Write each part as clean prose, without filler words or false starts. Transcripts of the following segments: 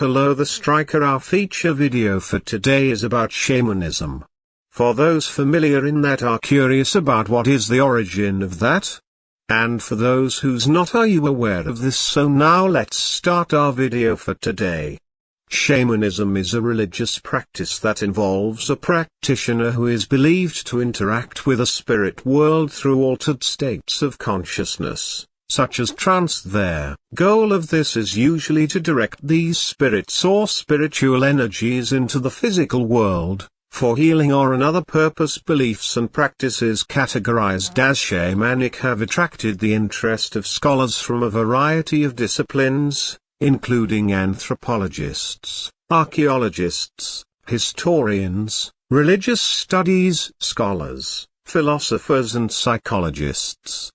Hello the Striker. Our feature video for today is about shamanism. For those familiar in that are curious about what is the origin of that. And for those who's not, are you aware of this? So now let's start our video for today. Shamanism is a religious practice that involves a practitioner who is believed to interact with a spirit world through altered states of consciousness, such as trance. Their goal of this is usually to direct these spirits or spiritual energies into the physical world, for healing or another purpose. Beliefs and practices categorized as shamanic have attracted the interest of scholars from a variety of disciplines, including anthropologists, archaeologists, historians, religious studies scholars, philosophers and psychologists.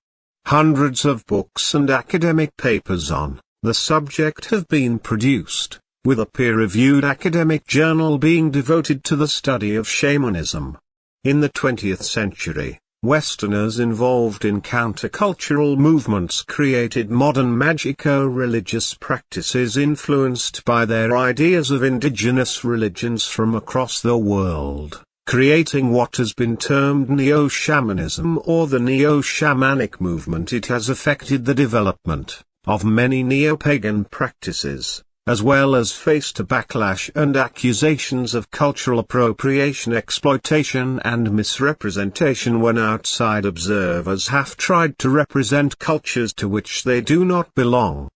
Hundreds of books and academic papers on the subject have been produced, with a peer-reviewed academic journal being devoted to the study of shamanism. In the 20th century, Westerners involved in countercultural movements created modern magico-religious practices influenced by their ideas of indigenous religions from across the world, creating what has been termed neo-shamanism or the neo-shamanic movement. It has affected the development of many neo-pagan practices, as well as faced a backlash and accusations of cultural appropriation, exploitation and misrepresentation when outside observers have tried to represent cultures to which they do not belong.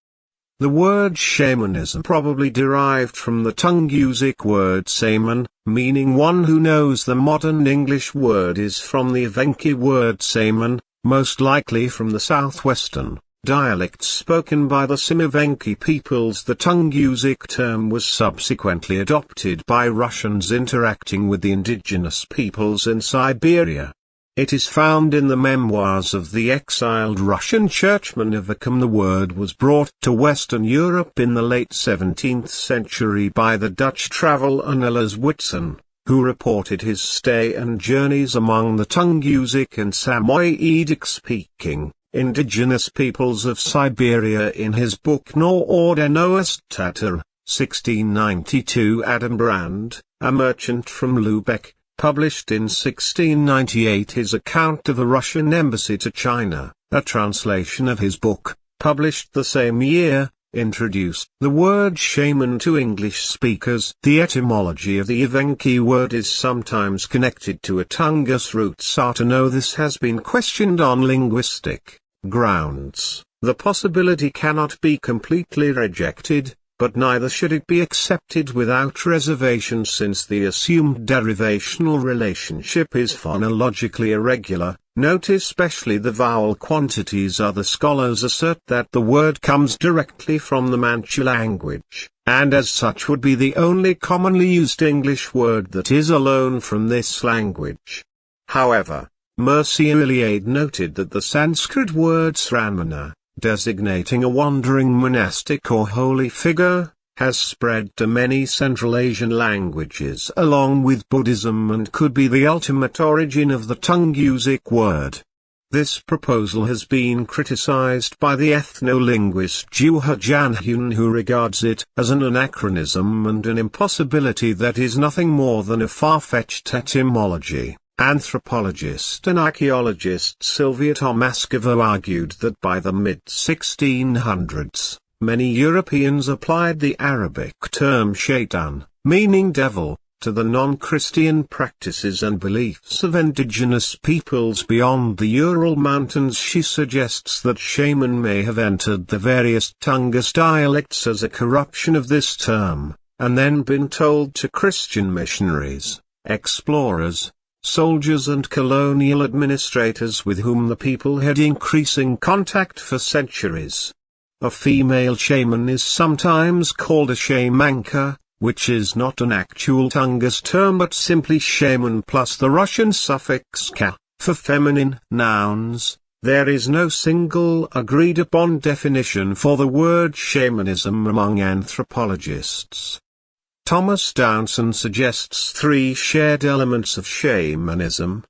The word shamanism probably derived from the Tungusic word shaman, meaning one who knows. The modern English word is from the Evenki word shaman, most likely from the southwestern dialects spoken by the Simivenki peoples. The Tungusic term was subsequently adopted by Russians interacting with the indigenous peoples in Siberia. It is found in the memoirs of the exiled Russian churchman Ivakam. The word was brought to Western Europe in the late 17th century by the Dutch traveller Niels Whitson, who reported his stay and journeys among the Tungusic and Samoyedic-speaking indigenous peoples of Siberia in his book No Ordenost Tatar, 1692. Adam Brand, a merchant from Lubeck, published in 1698 his account of a Russian embassy to China. A translation of his book, published the same year, introduced the word shaman to English speakers. The etymology of the Evenki word is sometimes connected to a Tungus root. To know this has been questioned on linguistic grounds. The possibility cannot be completely rejected, but neither should it be accepted without reservation, since the assumed derivational relationship is phonologically irregular. Note especially the vowel quantities. Other scholars assert that the word comes directly from the Manchu language, and as such would be the only commonly used English word that is a loan from this language. However, Mercier Iliade noted that the Sanskrit word sramana, designating a wandering monastic or holy figure, has spread to many Central Asian languages along with Buddhism and could be the ultimate origin of the Tungusic word. This proposal has been criticized by the ethno-linguist Juha Janhun, who regards it as an anachronism and an impossibility that is nothing more than a far-fetched etymology. Anthropologist and archaeologist Sylvia Tomaskova argued that by the mid-1600s, many Europeans applied the Arabic term shaitan, meaning devil, to the non-Christian practices and beliefs of indigenous peoples beyond the Ural Mountains. She suggests that shaman may have entered the various Tungus dialects as a corruption of this term, and then been told to Christian missionaries, explorers, soldiers and colonial administrators with whom the people had increasing contact for centuries. A female shaman is sometimes called a shamanka, which is not an actual Tungus term but simply shaman plus the Russian suffix ka, for feminine nouns. There is no single agreed-upon definition for the word shamanism among anthropologists. Thomas Downson suggests three shared elements of shamanism.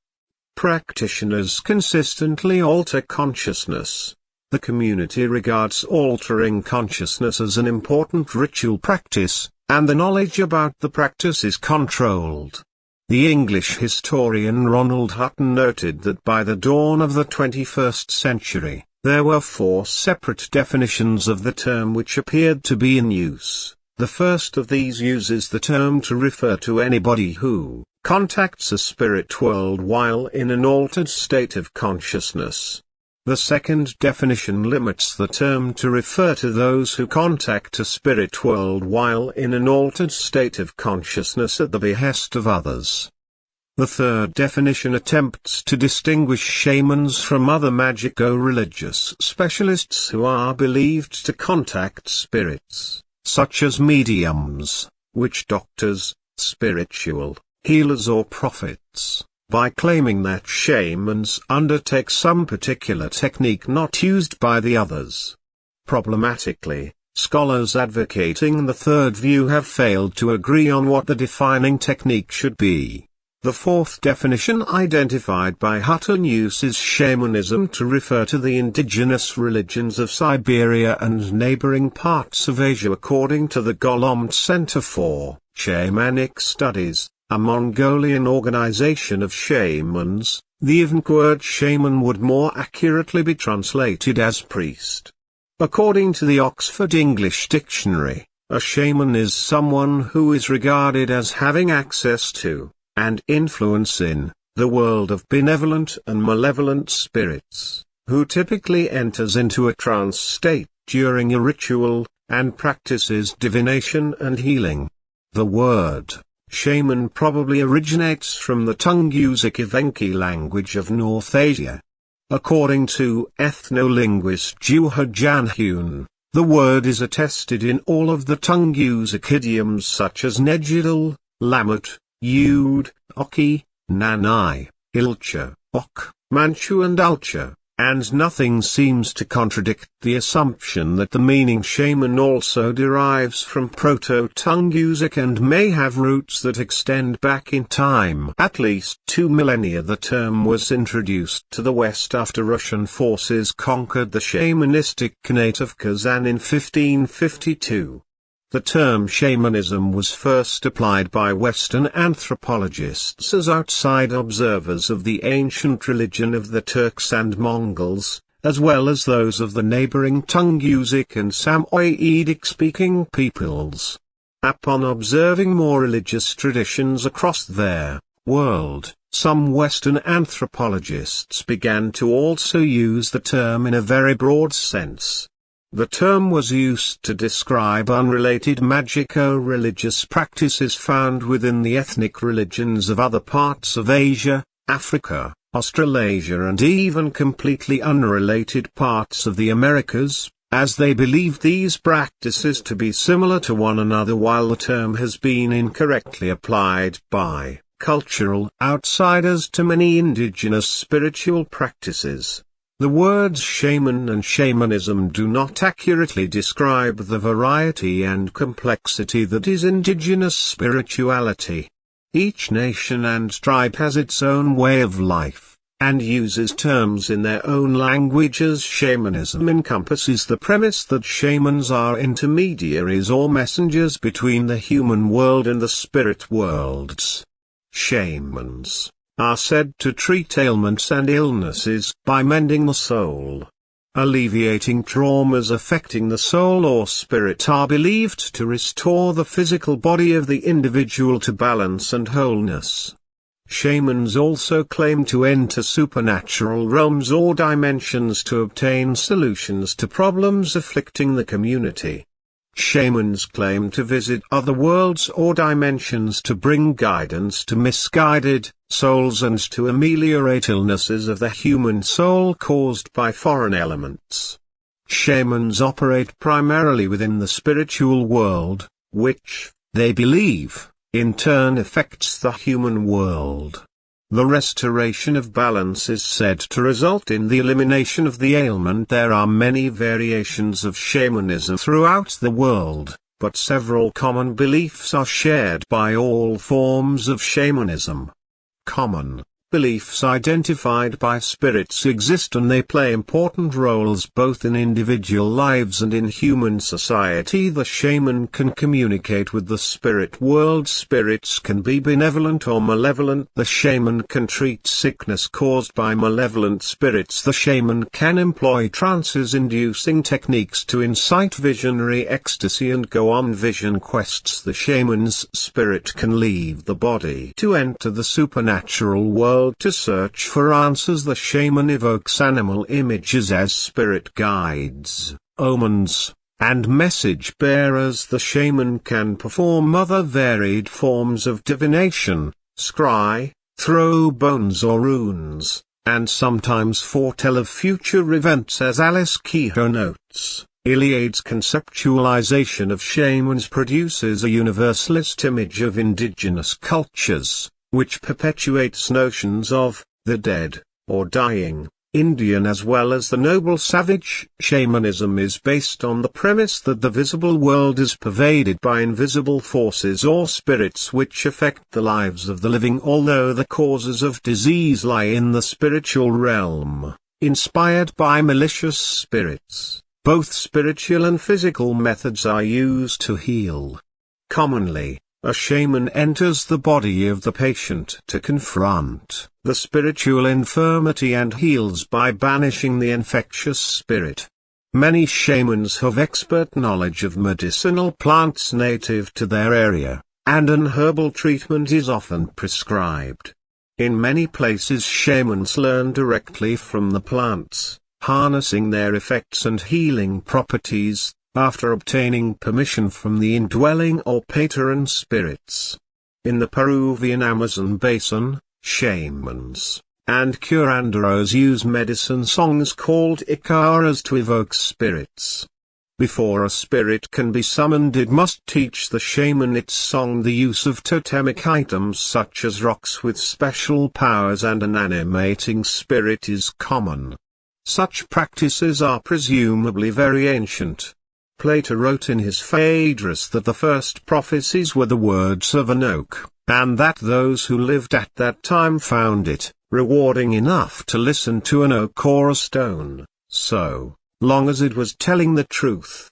Practitioners consistently alter consciousness. The community regards altering consciousness as an important ritual practice, and the knowledge about the practice is controlled. The English historian Ronald Hutton noted that by the dawn of the 21st century, there were 4 separate definitions of the term which appeared to be in use. The first of these uses the term to refer to anybody who contacts a spirit world while in an altered state of consciousness. The second definition limits the term to refer to those who contact a spirit world while in an altered state of consciousness at the behest of others. The third definition attempts to distinguish shamans from other magico-religious specialists who are believed to contact spirits, such as mediums, witch doctors, spiritual healers or prophets, by claiming that shamans undertake some particular technique not used by the others. Problematically, scholars advocating the third view have failed to agree on what the defining technique should be. The fourth definition identified by Hutton uses shamanism to refer to the indigenous religions of Siberia and neighboring parts of Asia according to the Golomd Center for Shamanic Studies, a Mongolian organization of shamans. The Evenk word shaman would more accurately be translated as priest. According to the Oxford English Dictionary, a shaman is someone who is regarded as having access to, and influence in, the world of benevolent and malevolent spirits, who typically enters into a trance state during a ritual, and practices divination and healing. The word shaman probably originates from the Tungusic Evenki language of North Asia. According to ethnolinguist Juha Janhun, the word is attested in all of the Tungusic idioms such as Nejidal, Lamut, Yud, Oki, Nanai, Ilcha, Ok, Manchu and Alcha, and nothing seems to contradict the assumption that the meaning shaman also derives from Proto-Tungusic and may have roots that extend back in time. At least 2 millennia the term was introduced to the West after Russian forces conquered the shamanistic Khanate of Kazan in 1552. The term shamanism was first applied by Western anthropologists as outside observers of the ancient religion of the Turks and Mongols, as well as those of the neighboring Tungusic and Samoyedic-speaking peoples. Upon observing more religious traditions across their world, some Western anthropologists began to also use the term in a very broad sense. The term was used to describe unrelated magico-religious practices found within the ethnic religions of other parts of Asia, Africa, Australasia and even completely unrelated parts of the Americas, as they believed these practices to be similar to one another, while the term has been incorrectly applied by cultural outsiders to many indigenous spiritual practices. The words shaman and shamanism do not accurately describe the variety and complexity that is indigenous spirituality. Each nation and tribe has its own way of life, and uses terms in their own languages. Shamanism encompasses the premise that shamans are intermediaries or messengers between the human world and the spirit worlds. Shamans are said to treat ailments and illnesses by mending the soul. Alleviating traumas affecting the soul or spirit are believed to restore the physical body of the individual to balance and wholeness. Shamans also claim to enter supernatural realms or dimensions to obtain solutions to problems afflicting the community. Shamans claim to visit other worlds or dimensions to bring guidance to misguided souls and to ameliorate illnesses of the human soul caused by foreign elements. Shamans operate primarily within the spiritual world, which, they believe, in turn affects the human world. The restoration of balance is said to result in the elimination of the ailment. There are many variations of shamanism throughout the world, but several common beliefs are shared by all forms of shamanism. Common Beliefs identified by spirits exist and they play important roles both in individual lives and in human society. The shaman can communicate with the spirit world. Spirits can be benevolent or malevolent. The shaman can treat sickness caused by malevolent spirits. The shaman can employ trances-inducing techniques to incite visionary ecstasy and go on vision quests. The shaman's spirit can leave the body to enter the supernatural world to search for answers. The shaman evokes animal images as spirit guides, omens, and message bearers. The shaman can perform other varied forms of divination, scry, throw bones or runes, and sometimes foretell of future events. As Alice Kehoe notes, Iliad's conceptualization of shamans produces a universalist image of indigenous cultures, which perpetuates notions of the dead, or dying, Indian as well as the noble savage. Shamanism is based on the premise that the visible world is pervaded by invisible forces or spirits which affect the lives of the living, although the causes of disease lie in the spiritual realm, inspired by malicious spirits. Both spiritual and physical methods are used to heal. Commonly, a shaman enters the body of the patient to confront the spiritual infirmity and heals by banishing the infectious spirit. Many shamans have expert knowledge of medicinal plants native to their area, and an herbal treatment is often prescribed. In many places shamans learn directly from the plants, harnessing their effects and healing properties, after obtaining permission from the indwelling or patron spirits. In the Peruvian Amazon basin, shamans and curanderos use medicine songs called icaras to evoke spirits. Before a spirit can be summoned, it must teach the shaman its song. The use of totemic items such as rocks with special powers and an animating spirit is common. Such practices are presumably very ancient. Plato wrote in his Phaedrus that the first prophecies were the words of an oak, and that those who lived at that time found it rewarding enough to listen to an oak or a stone, so long as it was telling the truth.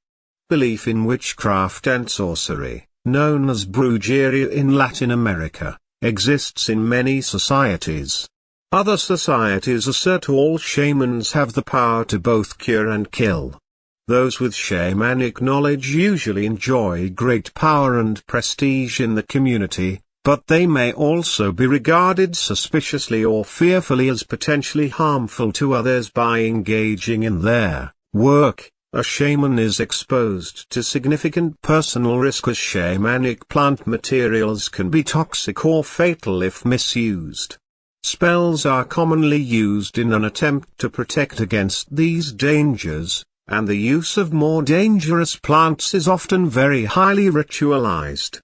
Belief in witchcraft and sorcery, known as brujeria in Latin America, exists in many societies. Other societies assert all shamans have the power to both cure and kill. Those with shamanic knowledge usually enjoy great power and prestige in the community, but they may also be regarded suspiciously or fearfully as potentially harmful to others by engaging in their work. A shaman is exposed to significant personal risk as shamanic plant materials can be toxic or fatal if misused. Spells are commonly used in an attempt to protect against these dangers, and the use of more dangerous plants is often very highly ritualized.